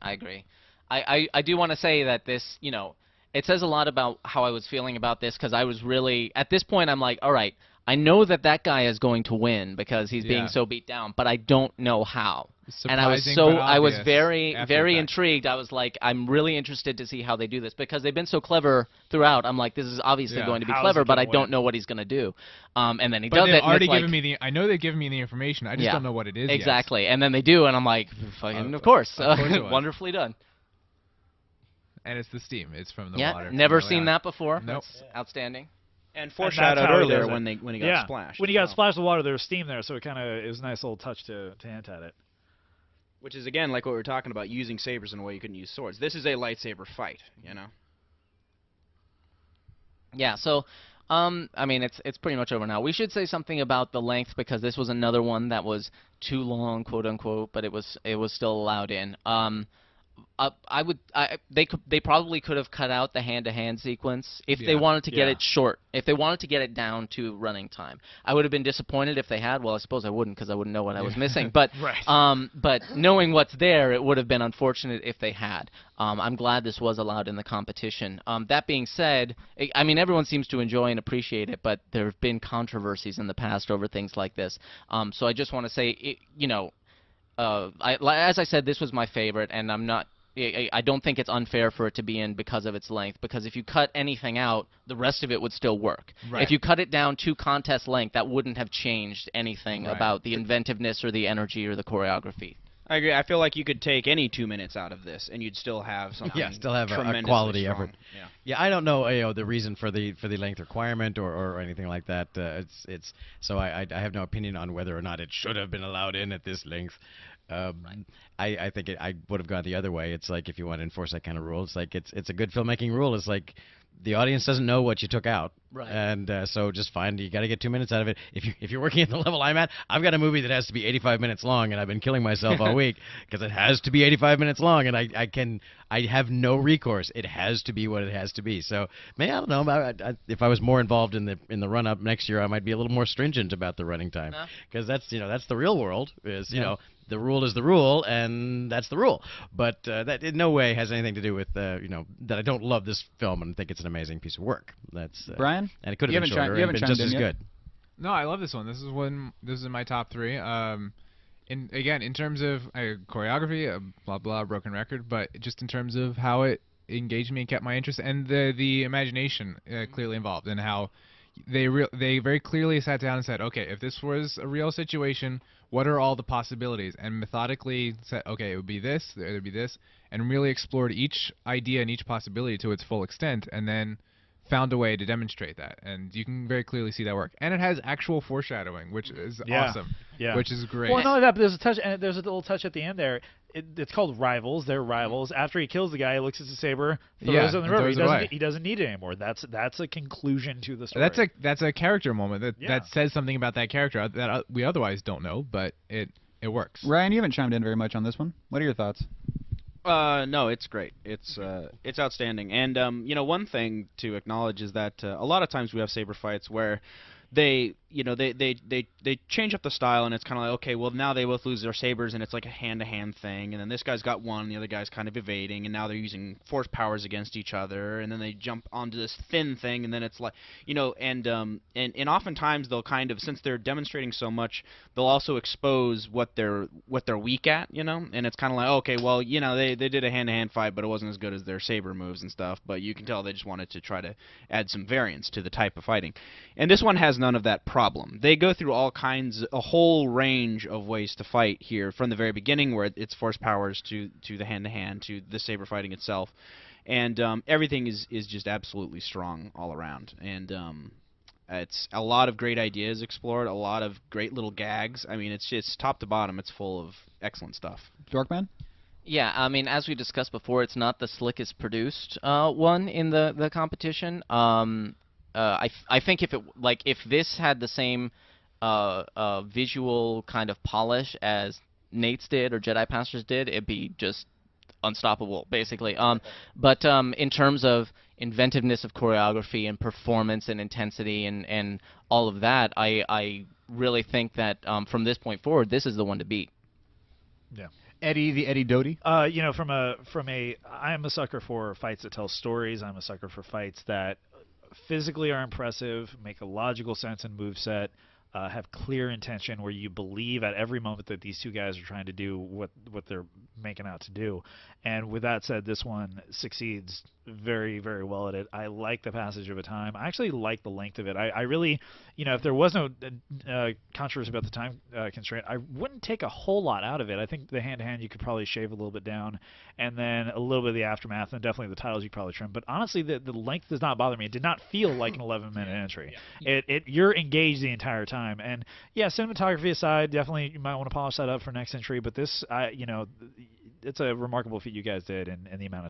I agree. I do want to say that this, it says a lot about how I was feeling about this because I was really, at this point, I'm like, all right, I know that that guy is going to win because he's being so beat down, but I don't know how. And I was very intrigued. I was like, I'm really interested to see how they do this because they've been so clever throughout. I'm like, this is obviously going to be clever, but I don't know what he's going to do. And then he does it. They've already given me I know they've given me the information. I just don't know what it is exactly. Yet. And then they do, and I'm like, fucking, of course wonderfully done. And it's the steam. It's from the water. Never seen that before. Nope. That's outstanding. And foreshadowed earlier when he got splashed. When he got splashed with water, there was steam there, so it was a nice little touch to hint at it. Which is, again, like what we were talking about, using sabers in a way you couldn't use swords. This is a lightsaber fight, Yeah, so, I mean, it's pretty much over now. We should say something about the length because this was another one that was too long, quote unquote, but it was still allowed in. They probably could have cut out the hand-to-hand sequence if they wanted to get it short. If they wanted to get it down to running time, I would have been disappointed if they had. Well, I suppose I wouldn't because I wouldn't know what I was missing. But but knowing what's there, it would have been unfortunate if they had. I'm glad this was allowed in the competition. That being said, I mean everyone seems to enjoy and appreciate it, but there have been controversies in the past over things like this. So I just want to say, as I said, this was my favorite, and I don't think it's unfair for it to be in because of its length, because if you cut anything out, the rest of it would still work. Right. If you cut it down to contest length, that wouldn't have changed anything about the inventiveness or the energy or the choreography. I agree. I feel like you could take any 2 minutes out of this, and you'd still have something. Yeah, still have a quality effort. Yeah, I don't know, the reason for the length requirement or anything like that. So I have no opinion on whether or not it should have been allowed in at this length. I think I would have gone the other way. It's like if you want to enforce that kind of rule, it's like it's a good filmmaking rule. It's like the audience doesn't know what you took out, and so just you got to get 2 minutes out of it. If you're working at the level I'm at, I've got a movie that has to be 85 minutes long, and I've been killing myself all week because it has to be 85 minutes long, and I have no recourse. It has to be what it has to be. So I don't know. If I was more involved in the run up next year, I might be a little more stringent about the running time because that's the real world. The rule is the rule, and that's the rule. But that in no way has anything to do with that I don't love this film and think it's an amazing piece of work. That's Brian, and it could have been shorter and been just as good. No, I love this one. This is in my top 3. In terms of choreography, blah blah, broken record, but just in terms of how it engaged me and kept my interest, and the imagination clearly involved, and how they very clearly sat down and said, okay, if this was a real situation, what are all the possibilities? And methodically said, okay, it would be this, there would be this, and really explored each idea and each possibility to its full extent, and then found a way to demonstrate that. And you can very clearly see that work. And it has actual foreshadowing, which is awesome. Yeah. Which is great. Well, not only that, but there's a little touch at the end there. It's called Rivals. They're rivals. After he kills the guy, he looks at the saber, throws it in the river. He doesn't need it anymore. That's a conclusion to the story. That's a character moment that says something about that character that we otherwise don't know, but it works. Ryan, you haven't chimed in very much on this one. What are your thoughts? No, it's great. It's outstanding. And one thing to acknowledge is that a lot of times we have saber fights where they change up the style, and it's kind of like, okay, well, now they both lose their sabers, and it's like a hand-to-hand thing, and then this guy's got one, and the other guy's kind of evading, and now they're using force powers against each other, and then they jump onto this thin thing, and then it's like, and oftentimes they'll kind of, since they're demonstrating so much, they'll also expose what they're weak at, and it's kind of like, okay, well, they did a hand-to-hand fight, but it wasn't as good as their saber moves and stuff, but you can tell they just wanted to try to add some variance to the type of fighting. And this one has none of that problem. They go through a whole range of ways to fight here from the very beginning, where it's force powers to the hand-to-hand to the saber fighting itself, and everything is just absolutely strong all around. And it's a lot of great ideas explored, a lot of great little gags. I mean, it's just top to bottom. It's full of excellent stuff. Dorkman? Yeah, I mean, as we discussed before, it's not the slickest produced one in the competition. I think if this had the same visual kind of polish as Nate's did or Jedi Masters did, it'd be just unstoppable, basically. But in terms of inventiveness of choreography and performance and intensity and all of that, I really think that from this point forward, this is the one to beat. Yeah. Eddie, the Eddie Doty? You know, I am a sucker for fights that tell stories. I'm a sucker for fights that physically are impressive, make a logical sense in moveset, have clear intention where you believe at every moment that these two guys are trying to do what they're making out to do. And with that said, this one succeeds very, very well at it. I like the passage of a time. I actually like the length of it. I really, you know, if there was no controversy about the time constraint, I wouldn't take a whole lot out of it. I think the hand-to-hand you could probably shave a little bit down, and then a little bit of the aftermath, and definitely the titles you could probably trim. But honestly, the length does not bother me. It did not feel like an 11-minute entry. You're engaged the entire time. And yeah, cinematography aside, definitely you might want to polish that up for next entry. But this, you know, it's a remarkable feat you guys did in the amount of